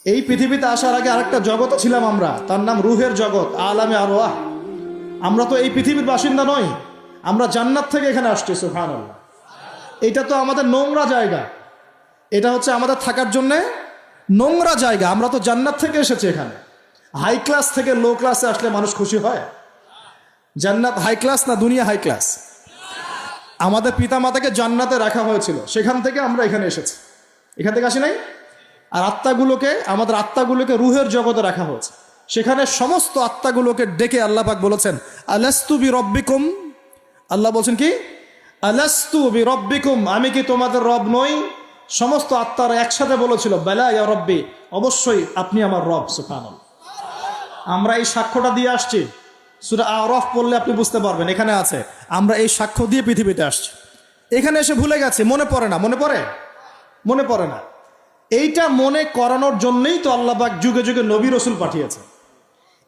এই পৃথিবীতে আসার আগে আরেকটা জগৎ ছিলাম আমরা, তার নাম রুহের জগৎ, আলামে আরওয়াহ। আমরা তো এই পৃথিবীর বাসিন্দা নই, আমরা জান্নাত থেকে এখানে আসছি। সুবহানাল্লাহ। এটা তো আমাদের নোংরা জায়গা, এটা হচ্ছে আমাদের থাকার জন্যে নোংরা জায়গা। আমরা তো জান্নাত থেকে এসেছি এখানে। হাই ক্লাস থেকে লো ক্লাসে আসলে মানুষ খুশি হয়? জান্নাত হাই ক্লাস না দুনিয়া হাই ক্লাস? আমাদের পিতা মাতাকে জান্নাতে রাখা হয়েছিল, সেখান থেকে আমরা এখানে এসেছি। এখান থেকে আসি নাই? আর আত্মাগুলোকে, আমাদের আত্মাগুলোকে রুহের জগতে রাখা হয়েছে। সেখানে সমস্ত আত্মাগুলোকে ডেকে আল্লাহ পাক বলেছেন, আলাস্তু বিরব্বিকুম। আল্লাহ বলছেন কি? আলাস্তু বিরব্বিকুম, আমি কি তোমাদের রব নই? সমস্ত আত্মারা একসাথে বলেছিল, বেলা ইয়া রব্বি, অবশ্যই আপনি আমার রব। সুবহানাল্লাহ। আমরা এই সাক্ষ্যটা দিয়ে আসছি। সূরা আরাফ পড়লে আপনি বুঝতে পারবেন, এখানে আছে আমরা এই সাক্ষ্য দিয়ে পৃথিবীতে আসছি। এখানে এসে ভুলে গেছে, মনে পড়ে না। মনে পড়ে? মনে পড়ে না। এইটা মনে করানোর জন্যই তো আল্লাহ পাক যুগে যুগে নবী রসুল পাঠিয়েছেন।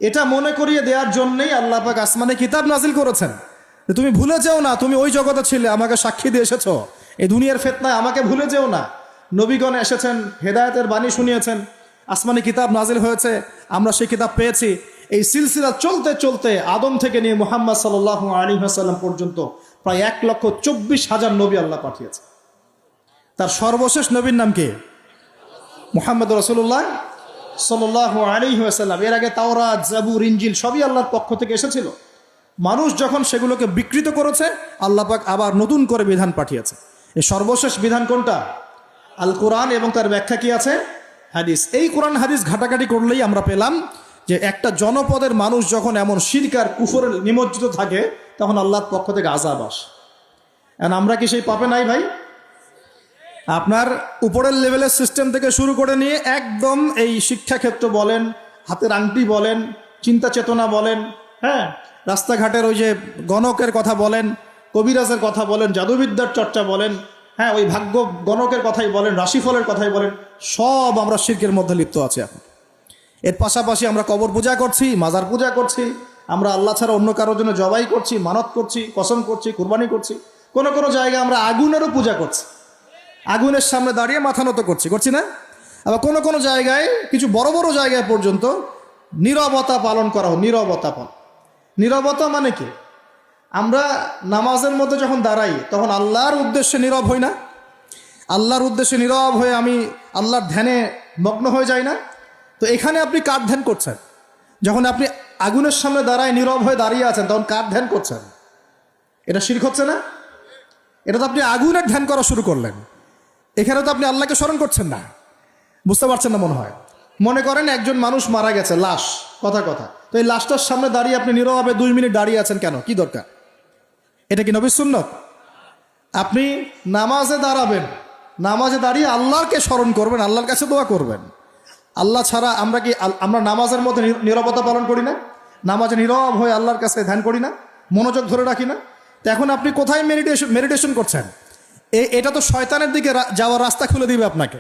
এটা মনে করিয়ে দেওয়ার জন্যই আল্লাহ পাক আসমানে কিতাব নাজিল করেছেন, যে তুমি ভুলে যেও না, তুমি ওই জগতে ছিলে, আমাকে সাক্ষী দিয়ে এসেছো। এই দুনিয়ার ফিতনায় আমাকে ভুলে যেও না। নবীগণ এসেছেন, হেদায়েতের বাণী শুনিয়েছেন, আসমানে কিতাব নাজিল হয়েছে, আমরা সেই কিতাব পেয়েছি। এই সিলসিলা চলতে চলতে আদম থেকে নিয়ে মুহাম্মদ সাল্লাল্লাহু আলাইহি ওয়াসাল্লাম পর্যন্ত প্রায় 1,24,000 নবী আল্লাহ পাঠিয়েছে। তার সর্বশেষ নবীর নাম কি? মুহাম্মদ রাসূলুল্লাহ সাল্লাল্লাহু আলাইহি ওয়াসাল্লাম। এর আগে তাওরাত, জাবুর, ইনজিল সবই আল্লাহর পক্ষ থেকে এসেছিল। মানুষ যখন সেগুলোকে বিকৃত করেছে, আল্লাহ পাক আবার নতুন করে বিধান পাঠিয়েছে। এই সর্বশেষ বিধান কোনটা? আল কোরআন, এবং তার ব্যাখ্যা কি আছে? হাদিস। এই কোরআন হাদিস ঘাটাঘাটি করলেই আমরা পেলাম যে একটা জনপদের মানুষ যখন এমন শিরক আর কুফরে নিমজ্জিত থাকে, তখন আল্লাহর পক্ষ থেকে আযাব আসে। এখন আমরা কি সেই পাপে নাই ভাই? আপনার উপরের লেভেলের সিস্টেম থেকে শুরু করে নিয়ে একদম এই শিক্ষাক্ষেত্র বলেন, হাতের আংটি বলেন, চিন্তা চেতনা বলেন, হ্যাঁ, রাস্তাঘাটের ওই যে গণকের কথা বলেন, কবিরাজের কথা বলেন, জাদুবিদ্যার চর্চা বলেন, হ্যাঁ, ওই ভাগ্য গণকের কথাই বলেন, রাশিফলের কথাই বলেন, সব আমরা শিরকের মধ্যে লিপ্ত আছি এখন। এর পাশাপাশি আমরা কবর পূজা করছি, মাজার পূজা করছি, আমরা আল্লাহ ছাড়া অন্য কারোর জন্য জবাই করছি, মানত করছি, কসম করছি, কুরবানি করছি। কোনো কোনো জায়গায় আমরা আগুনেরও পূজা করছি, আগুনের সামনে দাঁড়িয়ে মাথা নত করছি না? আবার কোনো কোনো জায়গায়, কিছু বড় বড় জায়গায় পর্যন্ত নীরবতা পালন করা হয়। নীরবতা মানে কি? আমরা নামাজের মধ্যে যখন দাঁড়াই, তখন আল্লাহর উদ্দেশ্যে নীরব হই না? আল্লাহর উদ্দেশ্যে নীরব হয়ে আমি আল্লাহর ধ্যানে মগ্ন হয়ে যাই না? তো এখানে আপনি কার ধ্যান করছেন? যখন আপনি আগুনের সামনে দাঁড়ায় নীরব হয়ে দাঁড়িয়ে আছেন, তখন কার ধ্যান করছেন? এটা শিরক হচ্ছে না? এটা তো আপনি আগুনের ধ্যান করা শুরু করলেন। এখানে তো আপনি আল্লাহকে স্মরণ করছেন না। বুঝতে পারছেন না মনে হয়? মনে করেন একজন মানুষ মারা গেছে, লাশ, কথা, তো এই লাশটার সামনে দাঁড়িয়ে আপনি নীরবে 2 মিনিট দাঁড়িয়ে আছেন কেন? কি দরকার? এটা কি নবীর সুন্নত? আপনি নামাজে দাঁড়াবেন, নামাজে দাঁড়িয়ে আল্লাহকে স্মরণ করবেন, আল্লাহর কাছে দোয়া করবেন। আল্লাহ ছাড়া আমরা নামাজের মধ্যে নীরবতা পালন করি না? নামাজে নীরব হয়ে আল্লাহর কাছে ধ্যান করি না? মনোযোগ ধরে রাখি না? তো এখন আপনি কোথায় মেডিটেশন করছেন? এটা তো শয়তানের দিকে যাওয়ার রাস্তা খুলে দিবে আপনাকে।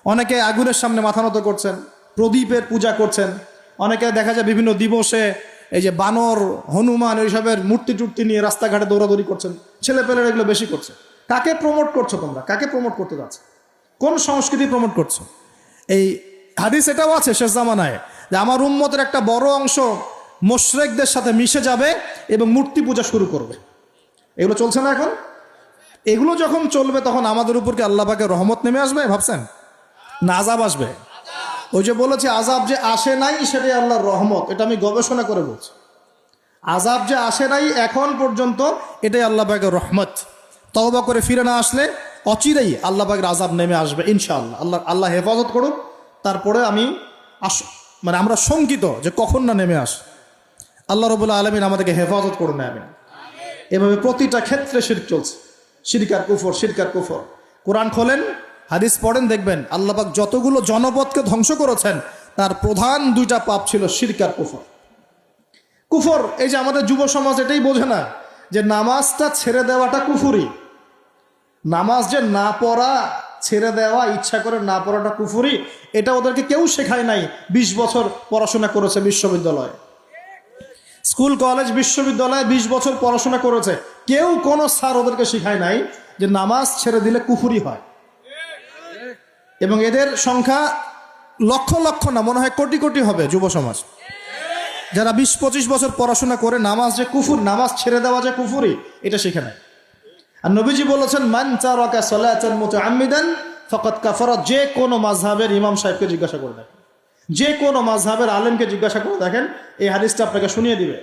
অনেকে আগুনের সামনে মাথা নত করছেন, প্রদীপের পূজা করছেন, অনেকে দেখা যায় বিভিন্ন দিবসে এই যে বানর, হনুমান, এইসবের মূর্তি টুর্তি নিয়ে রাস্তাঘাটে দৌড়াদৌড়ি করছেন। ছেলেপেলেরা এগুলো বেশি করছে। কাকে প্রমোট করছো তোমরা? কাকে প্রমোট করতে যাচ্ছ? কোন সংস্কৃতি প্রমোট করছো? এই হাদিস এটাও আছে শেষ জামানায়, যে আমার উম্মতের একটা বড় অংশ মুশরিকদের সাথে মিশে যাবে এবং মূর্তি পূজা শুরু করবে। এগুলো চলছে না এখন? এগুলো যখন চলবে, তখন আমাদের উপর কি আল্লাহ পাকের রহমত নেমে আসবে ভাবছেন, না আযাব আসবে? ওই যে বলেছে আযাব যে আসে নাই সেটাই আল্লাহর রহমত, এটা আমি গবেষণা করে বলছি। আযাব যে আসে নাই এখন পর্যন্ত, এটাই আল্লাহ পাকের রহমত। তওবা করে ফিরে না আসলে অচিরেই আল্লাহ পাকের আযাব নেমে আসবে ইনশাআল্লাহ। আল্লাহ হেফাজত করুক। তারপরে আমরা শঙ্কিত যে কখন না নেমে আসে। আল্লাহ রাব্বুল আলামিন আমাদেরকে হেফাজত করে নেবেন। এভাবে প্রতিটা ক্ষেত্রে শিরক চলছে, শিরক আর কুফর। কোরআন খোলেন, হাদিস পড়েন, দেখবেন আল্লাহ পাক যতগুলো জনপদকে ধ্বংস করেছেন, তার প্রধান 2টা পাপ ছিল শিরক আর কুফর। এই যে আমাদের যুব সমাজ এটাই বোঝে না যে নামাজটা ছেড়ে দেওয়াটা কুফরি। নামাজ যে না পড়া, ছেড়ে দেওয়া, ইচ্ছা করে না পড়াটা কুফরি, এটা ওদেরকে কেউ শেখায় নাই। 20 বছর পড়াশোনা করেছে বিশ্ববিদ্যালয়ে, স্কুল, কলেজ, বিশ্ববিদ্যালয়ে 20 বছর পড়াশোনা করেছে, কেউ কোনো স্যার ওদেরকে শেখায় নাই যে নামাজ ছেড়ে দিলে কুফরি হয়। এবং এদের সংখ্যা লক্ষ লক্ষ না, মনে হয় কোটি কোটি হবে যুব সমাজ, যারা 20-25 বছর পড়াশোনা করে নামাজ যে কুফুর, নামাজ ছেড়ে দেওয়া যে কুফুরি, এটা শিখে নেয়। আর নবীজি বলেছেন, মান তারাকা সালাতান মুতাআম্মিদান ফাকাদ কাফারা। যে কোনো মাযহাবের ইমাম সাহেবকে জিজ্ঞাসা করে দেখেন, যে কোনো মাযহাবের আলেমকে জিজ্ঞাসা করে দেখেন, এই হাদিসটা আপনাকে শুনিয়ে দিবে।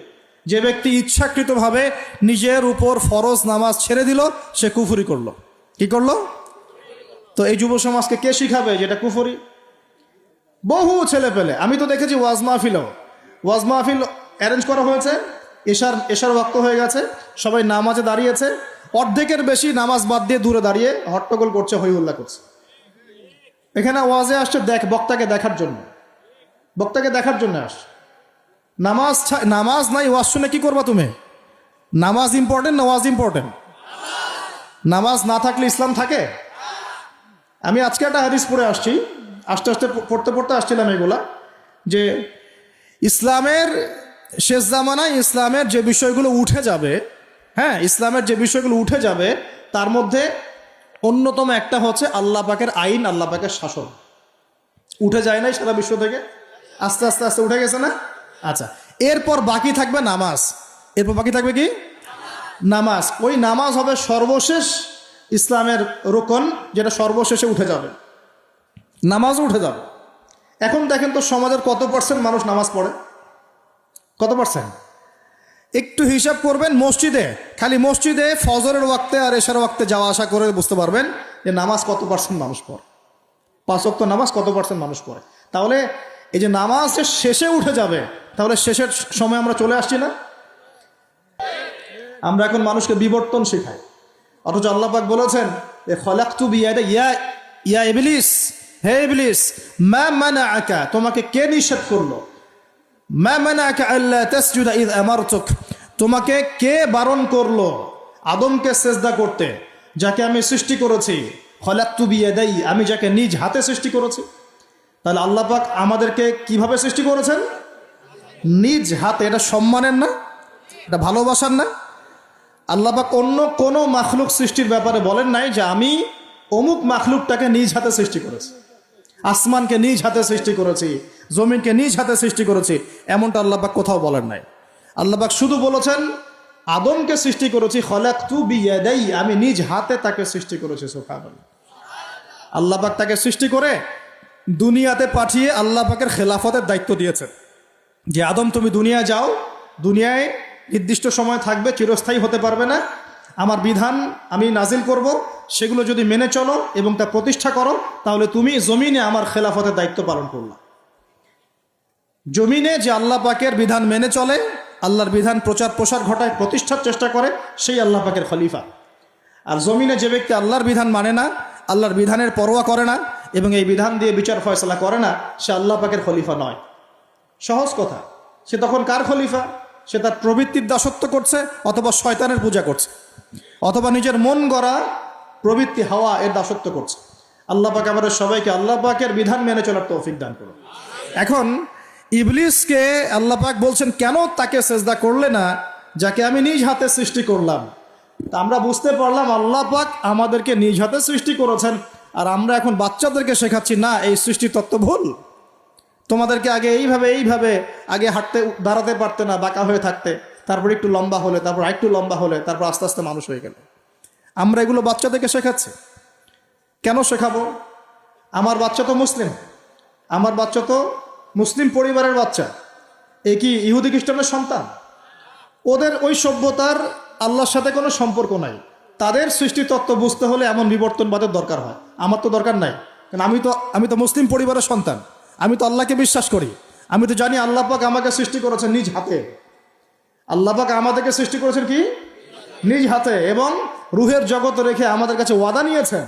যে ব্যক্তি ইচ্ছাকৃতভাবে নিজের উপর ফরজ নামাজ ছেড়ে দিল, সে কুফুরি করলো। কি করলো? তো এই যুব সমাজকে কে শিখাবে যেটা কুফুরি? বহু ছেলে পেলে আমি তো দেখেছি ওয়াজ মাহফিল অ্যারেঞ্জ করা হয়েছে, এশার ওয়াক্ত হয়ে গেছে, সবাই নামাজে দাঁড়িয়েছে, অর্ধেকের বেশি নামাজ বাদ দিয়ে দূরে দাঁড়িয়ে হট্টগোল করছে, হই হুল্লা করছে। এখানে ওয়াজে আসছে বক্তাকে দেখার জন্য আসছে। নামাজ নাই, ওয়াজ শুনে কি করবা তুমি? নামাজ ইম্পর্টেন্ট না ওয়াজ ইম্পর্টেন্ট? নামাজ না থাকলে ইসলাম থাকে? আমি আজকে একটা হাদিস পড়ে আসছি, আস্তে আস্তে পড়তে আসছিলাম এগুলা, যে ইসলামের শেষ জামানায় ইসলামের যে বিষয়গুলো উঠে যাবে, হ্যাঁ, ইসলামের যে বিষয়গুলো উঠে যাবে তার মধ্যে অন্যতম একটা হচ্ছে আল্লাহ পাকের আইন, আল্লাহ পাকের শাসন। উঠে যায় নাই সারা বিশ্ব থেকে? আস্তে আস্তে উঠে গেছে না? আচ্ছা, এরপর বাকি থাকবে নামাজ। এরপর বাকি থাকবে কি? নামাজ। ওই নামাজ হবে সর্বশেষ ইসলামের রোকন, যেটা সর্বশেষে উঠে যাবে, নামাজও উঠে যাবে। এখন দেখেন তো সমাজের কত পার্সেন্ট মানুষ নামাজ পড়ে? কত পার্সেন্ট? একটু হিসাব করবেন, খালি মসজিদে ফজরের ওয়াক্তে আর এশার ওয়াক্তে যাওয়া আসা করে বুঝতে পারবেন যে নামাজ কত পার্সেন্ট মানুষ পড়ে, 5 ওয়াক্ত নামাজ কত পার্সেন্ট মানুষ পড়ে। তাহলে এই যে নামাজ যে শেষে উঠে যাবে, তাহলে শেষের সময় আমরা চলে আসছি না? আমরা এখন মানুষকে বিবর্তন শেখাই, অথচ আল্লাহ পাক বলেছেন যে খলাকতু বিয়াদিয়া ইয়া ইবলিস, হে ইবলিস, মা মানাআকা, তোমাকে কে নিষেধ করলো? মা মানাআকা আল্লা তাসজুদা ইয আমারতুক, তোমাকে কে বারণ করলো আদমকে সেজদা করতে, যাকে আমি সৃষ্টি করেছি? খলাকতু বিয়াদাই, আমি যাকে নিজ হাতে সৃষ্টি করেছি। তাহলে আল্লাহ পাক আমাদেরকে কিভাবে সৃষ্টি করেছেন? নিজ হাতে। এটা সম্মানের না? এটা ভালোবাসার না? আল্লাহ পাক অন্য কোনো মাখলুক সৃষ্টির ব্যাপারে বলেন নাই যে আমি অমুক মাখলুকটাকে নিজ হাতে সৃষ্টি করেছি, আসমানকে নিজ হাতে সৃষ্টি করেছি, জমিনকে নিজ হাতে সৃষ্টি করেছি, এমনটা আল্লাহ পাক কোথাও বলেন নাই। আল্লাহ পাক শুধু বলেছেন আদমকে সৃষ্টি করেছি, খলাকতু বিয়াদাই, আমি নিজ হাতে তাকে সৃষ্টি করেছি। সুবহানাল্লাহ। আল্লাহ পাক তাকে সৃষ্টি করে দুনিয়াতে পাঠিয়ে আল্লাহ পাকের খেলাফতের দায়িত্ব দিয়েছেন যে আদম তুমি দুনিয়ায় যাও, দুনিয়ায় নির্দিষ্ট সময় থাকবে, চিরস্থায়ী হতে পারবে না, আমার বিধান আমি নাজিল করব, সেগুলো যদি মেনে চলো এবং তা প্রতিষ্ঠা করো, তাহলে তুমি জমিনে আমার খেলাফতের দায়িত্ব পালন করলা। জমিনে যে আল্লাহ পাকের বিধান মেনে চলে, আল্লাহর বিধান প্রচার প্রসার ঘটায়, প্রতিষ্ঠার চেষ্টা করে, সেই আল্লাহ পাকের খলিফা। আর জমিনে যে ব্যক্তি আল্লাহর বিধান মানে না, আল্লাহর বিধানের পরোয়া করে না এবং এই বিধান দিয়ে বিচার ফয়সালা করে না, সে আল্লাহ পাকের খলিফা নয়। সহজ কথা, সে তখন কার খলিফা? সে তার প্রবৃত্তির দাসত্ব করছে, অথবা শয়তানের পূজা করছে, অথবা নিজের মন গড়া প্রবৃত্তি হাওয়া এর দাসত্ব করছে। আল্লাহ পাক আমাদের সবাইকে আল্লাহ পাকের বিধান মেনে চলার তৌফিক দান করুন। এখন ইবলিসকে আল্লাহ পাক বলছেন কেন তাকে সেজদা করলে না যাকে আমি নিজ হাতে সৃষ্টি করলাম? তা আমরা বুঝতে পারলাম আল্লাহ পাক আমাদেরকে নিজ হাতে সৃষ্টি করেছেন, আর আমরা এখন বাচ্চাদেরকে শেখাচ্ছি না, এই সৃষ্টির তত্ত্ব ভুল। তোমাদেরকে আগে এইভাবে আগে দাঁড়াতে পারতে না, বাঁকা হয়ে থাকতে, তারপর একটু লম্বা হলে, তারপর আরেকটু লম্বা হলে, তারপর আস্তে আস্তে মানুষ হয়ে গেল। আমরা এগুলো বাচ্চাদেরকে শেখাচ্ছি। কেন শেখাবো? আমার বাচ্চা তো মুসলিম, আমার বাচ্চা তো মুসলিম পরিবারের বাচ্চা, এ কি ইহুদি খ্রিস্টানের সন্তান? ওদের ওই সভ্যতার আল্লাহর সাথে কোনো সম্পর্ক নাই। তাদের সৃষ্টি তত্ত্ব বুঝতে হলে এমন বিবর্তনবাদের দরকার হয়। আমার তো দরকার নাই, কারণ আমি তো মুসলিম পরিবারের সন্তান, আমি তো আল্লাহকে বিশ্বাস করি, আমি তো জানি আল্লাহ পাক আমাকে সৃষ্টি করেছেন নিজ হাতে। আল্লাহ পাক আমাদেরকে সৃষ্টি করেছেন কি? নিজ হাতে, এবং রুহের জগৎ রেখে আমাদের কাছে ওয়াদা নিয়েছেন